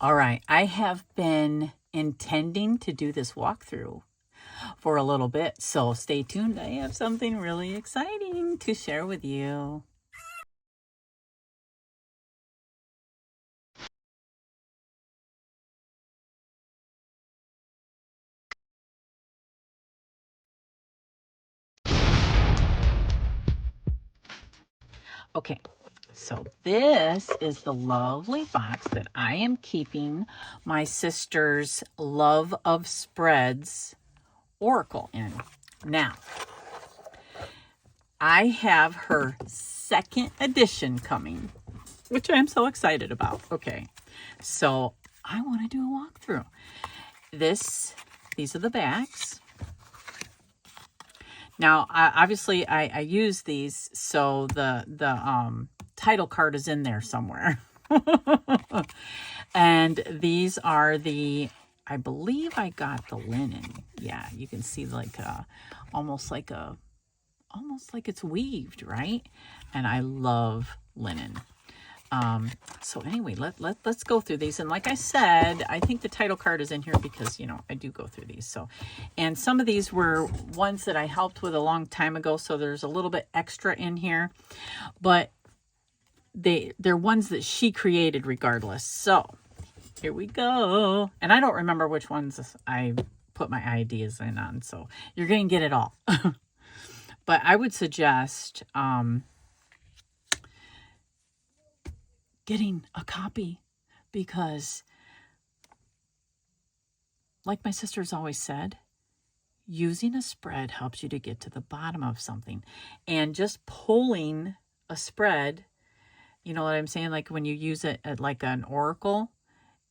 All right, I have been intending to do this walkthrough for a little bit, so stay tuned. I have something really exciting to share with you. Okay, so this is the lovely box that I am keeping my sister's Love of Spreads Oracle in. Now, I have her second edition coming, which I'm so excited about. Okay, so I want to do a walkthrough. These are the backs. Now, obviously, I use these, so the title card is in there somewhere. And these are I believe I got the linen. Yeah, you can see like almost like it's weaved, right? And I love linen. So anyway, let's go through these. And like I said, I think the title card is in here because, you know, I do go through these. So, and some of these were ones that I helped with a long time ago. So there's a little bit extra in here, but they're ones that she created regardless. So here we go. And I don't remember which ones I put my ideas in on. So you're going to get it all. But I would suggest, getting a copy, because like my sister's always said, using a spread helps you to get to the bottom of something. And just pulling a spread, you know what I'm saying? Like when you use it at like an oracle,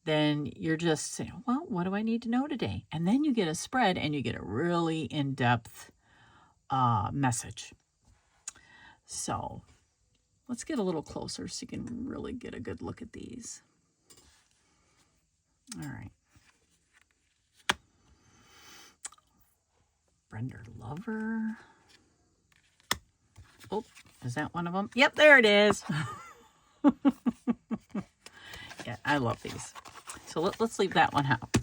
then you're just saying, well, what do I need to know today? And then you get a spread and you get a really in-depth message. So let's get a little closer so you can really get a good look at these. All right. Brenda Lover. Oh, is that one of them? Yep, there it is. Yeah, I love these. So let's leave that one out.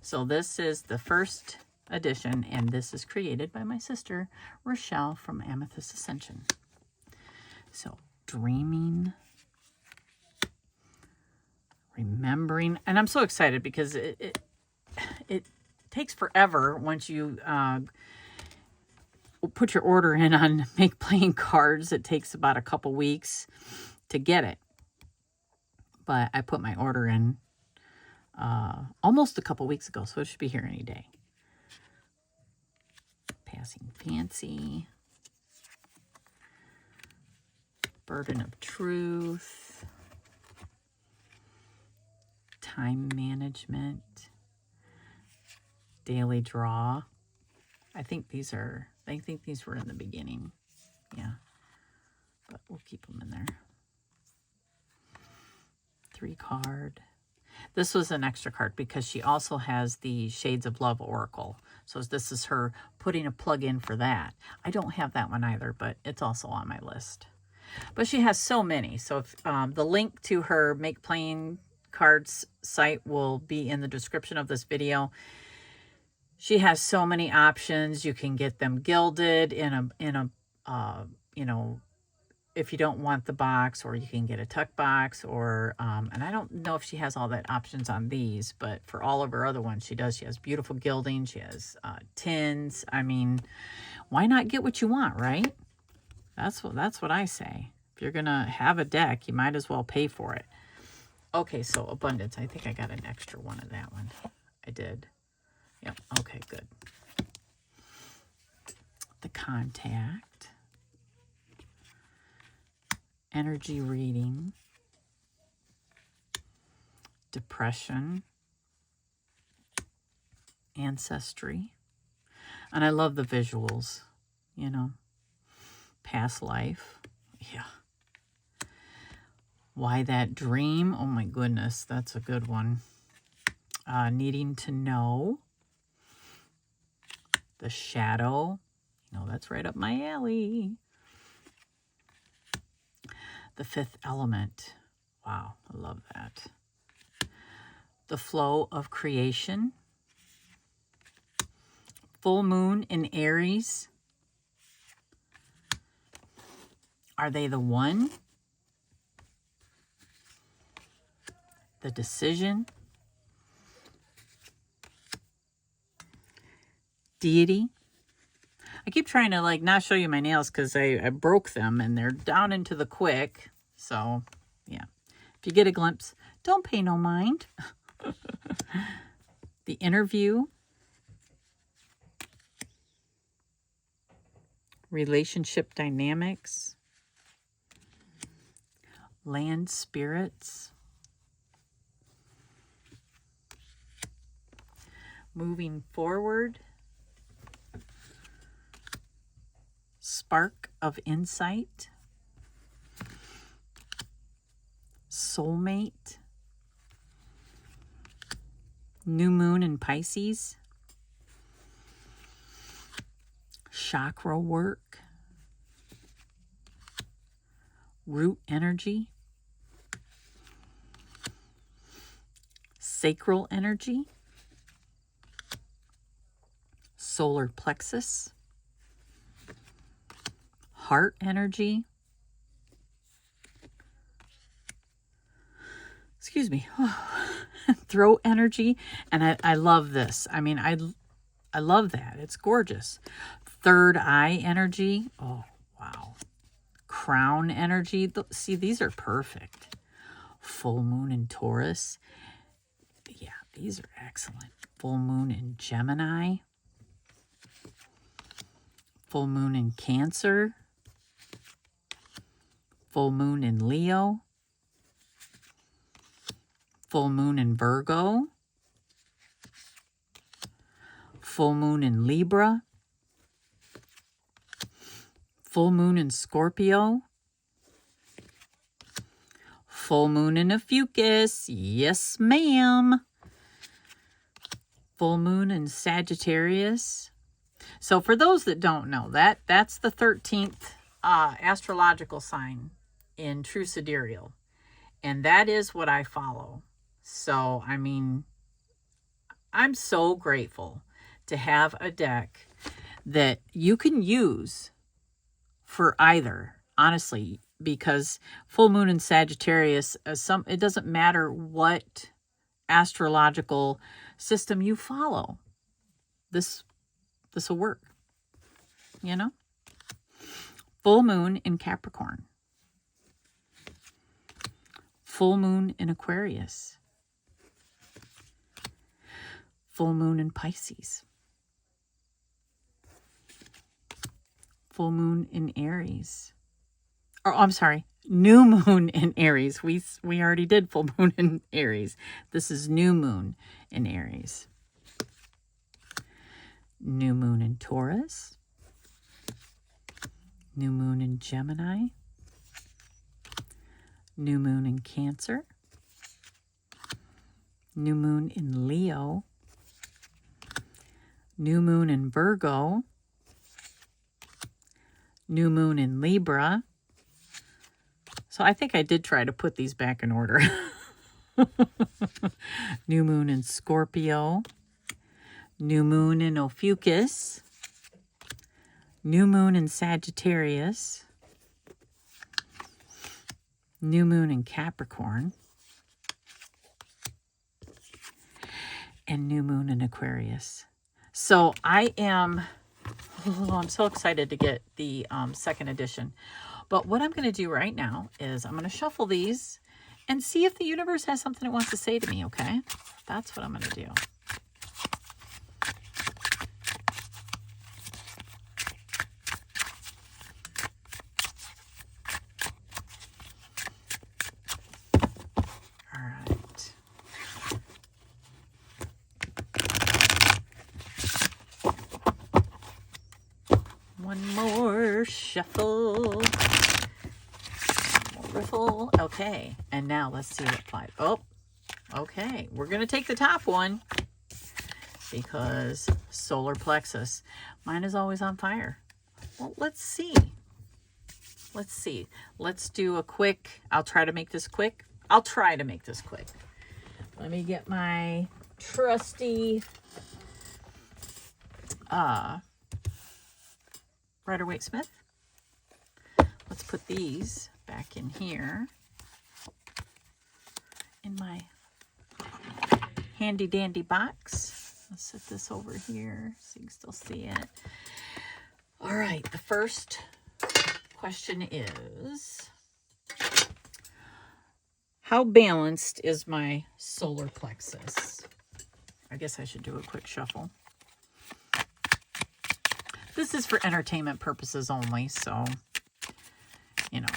So this is the first edition, and this is created by my sister, Rachele, from Amethyst Ascension. So dreaming, remembering, and I'm so excited because it takes forever once you put your order in on Make Playing cards. It takes about a couple weeks to get it, but I put my order in almost a couple weeks ago, so it should be here any day. Passing Fancy, Burden of Truth, Time Management, Daily Draw. I think these were in the beginning. Yeah, but we'll keep them in there. 3 card. This was an extra card because she also has the Shades of Love Oracle. So this is her putting a plug in for that. I don't have that one either, but it's also on my list. But she has so many. So if, the link to her Make Playing cards site will be in the description of this video. She has so many options. You can get them gilded in a you know, if you don't want the box, or you can get a tuck box, or and I don't know if she has all that options on these, but for all of her other ones she does. She has beautiful gilding. She has tins. I mean, why not get what you want, right? That's what I say. If you're gonna have a deck, you might as well pay for it. Okay, so Abundance. I think I got an extra one of that one. I did. Yep. Okay, good. The Contact. Energy Reading. Depression. Ancestry. And I love the visuals, you know. Past Life. Yeah. Why That Dream. Oh my goodness, that's a good one. Needing to Know. The Shadow. You know, that's right up my alley. The Fifth Element. Wow, I love that. the flow of creation. Full moon in Aries. Are they the one? The decision. Deity. I keep trying to like not show you my nails because I broke them and they're down into the quick. So yeah, if you get a glimpse, don't pay no mind. The interview. Relationship dynamics. Land spirits. Moving forward. Spark of insight. Soulmate. New moon in Pisces. Chakra work. Root energy. Sacral energy. Solar plexus. Heart energy. Excuse me. Throat energy. And I love this. I mean, I love that. It's gorgeous. Third eye energy. Oh, wow. Crown energy. See, these are perfect. Full moon in Taurus. Yeah, these are excellent. Full moon in Gemini. Full moon in Cancer. Full moon in Leo. Full moon in Virgo. Full moon in Libra. Full moon in Scorpio. Full moon in Ophiuchus. Yes, ma'am. Full moon in Sagittarius. So for those that don't know, that's the 13th astrological sign in True Sidereal. And that is what I follow. So, I mean, I'm so grateful to have a deck that you can use for either, honestly, because full moon in Sagittarius, it doesn't matter what astrological system you follow. This will work, you know? Full moon in Capricorn. Full moon in Aquarius. Full moon in Pisces. Full moon in Aries. Or I'm sorry, new moon in Aries. We already did full moon in Aries. This is new moon in Aries. New moon in Taurus. New moon in Gemini. New moon in Cancer. New moon in Leo. New moon in Virgo. New moon in Libra. So I think I did try to put these back in order. New moon in Scorpio. New moon in Ophiuchus. New moon in Sagittarius. New moon in Capricorn. And new moon in Aquarius. So I'm so excited to get the second edition. But what I'm going to do right now is I'm going to shuffle these and see if the universe has something it wants to say to me, okay? That's what I'm going to do. All right. One more shuffle. Riffle. Okay, and now let's see what applies. Oh, okay. We're going to take the top one because solar plexus. Mine is always on fire. Well, let's see. Let's see. Let's do a quick. I'll try to make this quick. Let me get my trusty Rider-Waite-Smith. Let's put these back in here in my handy dandy box. Let's set this over here so you can still see it. All right, the first question is, how balanced is my solar plexus? I guess I should do a quick shuffle. This is for entertainment purposes only, so, you know.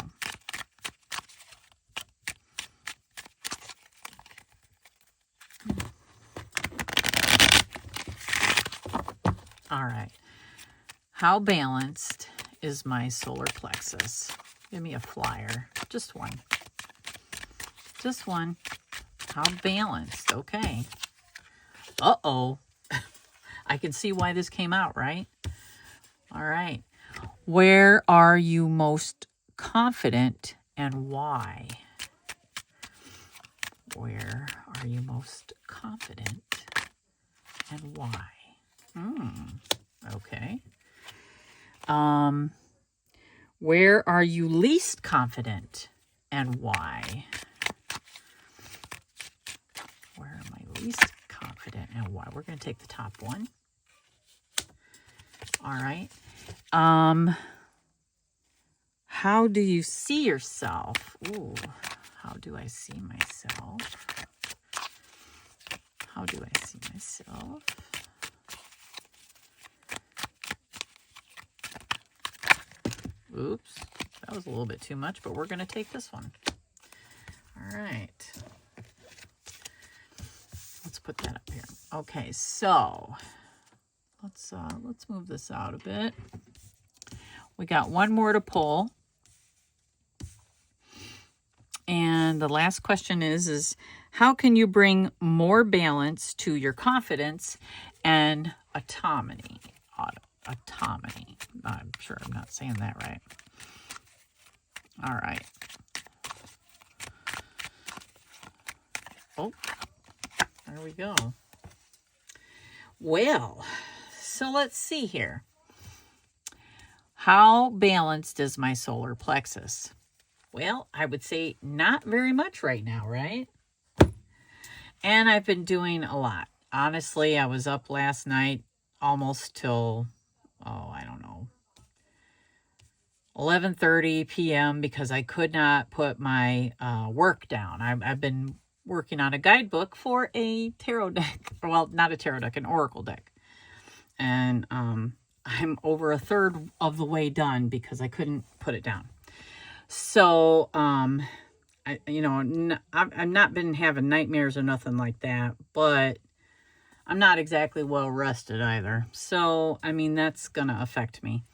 All right. How balanced is my solar plexus? Give me a flyer. Just one. Just one. How balanced? Okay. Uh-oh. I can see why this came out, right? All right. Where are you most confident and why? Where are you most confident and why? Okay. Where are you least confident and why? Where am I least confident and why? We're going to take the top one. All right. How do you see yourself? Ooh, how do I see myself? How do I see myself? Oops, that was a little bit too much, but we're going to take this one. All right. Let's put that up here. Okay, so let's move this out a bit. We got one more to pull. And the last question is how can you bring more balance to your confidence and autonomy? Autonomy. I'm sure I'm not saying that right. All right. Oh, there we go. Well, so let's see here. How balanced is my solar plexus? Well, I would say not very much right now, right? And I've been doing a lot. Honestly, I was up last night almost till, I don't know, 11:30 p.m. because I could not put my work down. I've been working on a guidebook for a tarot deck. Well, not a tarot deck, an oracle deck. And I'm over a third of the way done because I couldn't put it down. So, I've not been having nightmares or nothing like that, but I'm not exactly well rested either. So, I mean, that's going to affect me.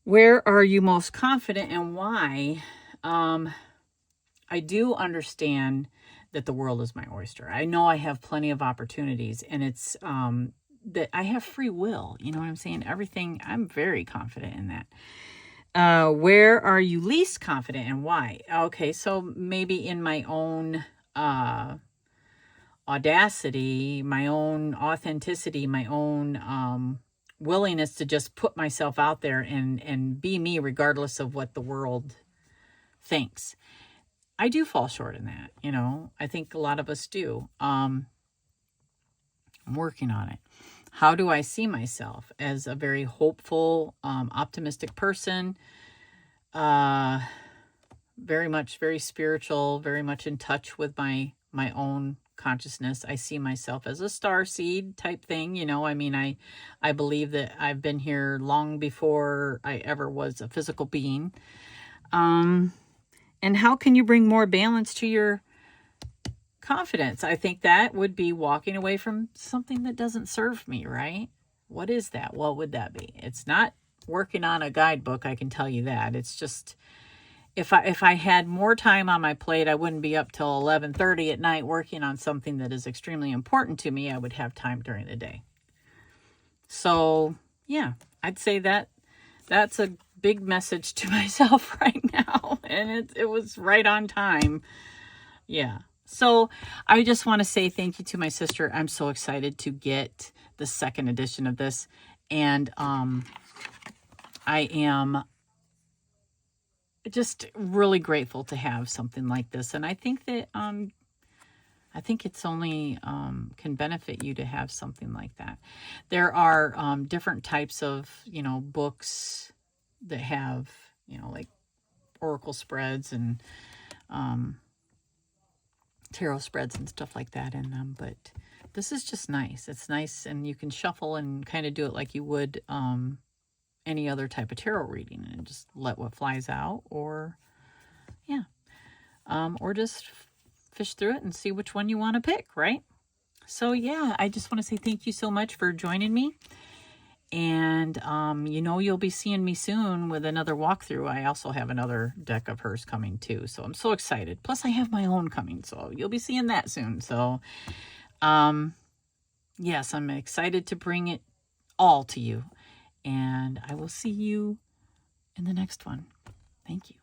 Where are you most confident and why? I do understand that the world is my oyster. I know I have plenty of opportunities, and it's that I have free will. You know what I'm saying? Everything, I'm very confident in that. Where are you least confident and why? Okay, so maybe in my own audacity, my own authenticity, my own willingness to just put myself out there and be me regardless of what the world thinks. I do fall short in that, you know. I think a lot of us do. I'm working on it. How do I see myself? As a very hopeful, optimistic person, very spiritual, very much in touch with my own consciousness. I see myself as a starseed type thing, you know. I mean, I believe that I've been here long before I ever was a physical being. And how can you bring more balance to your confidence? I think that would be walking away from something that doesn't serve me, right? What is that? What would that be? It's not working on a guidebook, I can tell you that. It's just, if I had more time on my plate, I wouldn't be up till 11:30 at night working on something that is extremely important to me. I would have time during the day. So, yeah, I'd say that's a big message to myself right now. And it was right on time. Yeah. So I just want to say thank you to my sister. I'm so excited to get the second edition of this. And I am just really grateful to have something like this. And I think that it's only can benefit you to have something like that. There are different types of, books that have, like oracle spreads and tarot spreads and stuff like that in them. But this is just nice. It's nice, and you can shuffle and kind of do it like you would any other type of tarot reading, and just let what flies out, or or just fish through it and see which one you want to pick, right? So yeah, I just want to say thank you so much for joining me. And you'll be seeing me soon with another walkthrough. I also have another deck of hers coming too, so I'm so excited. Plus I have my own coming, so you'll be seeing that soon. So yes, I'm excited to bring it all to you, and I will see you in the next one. Thank you.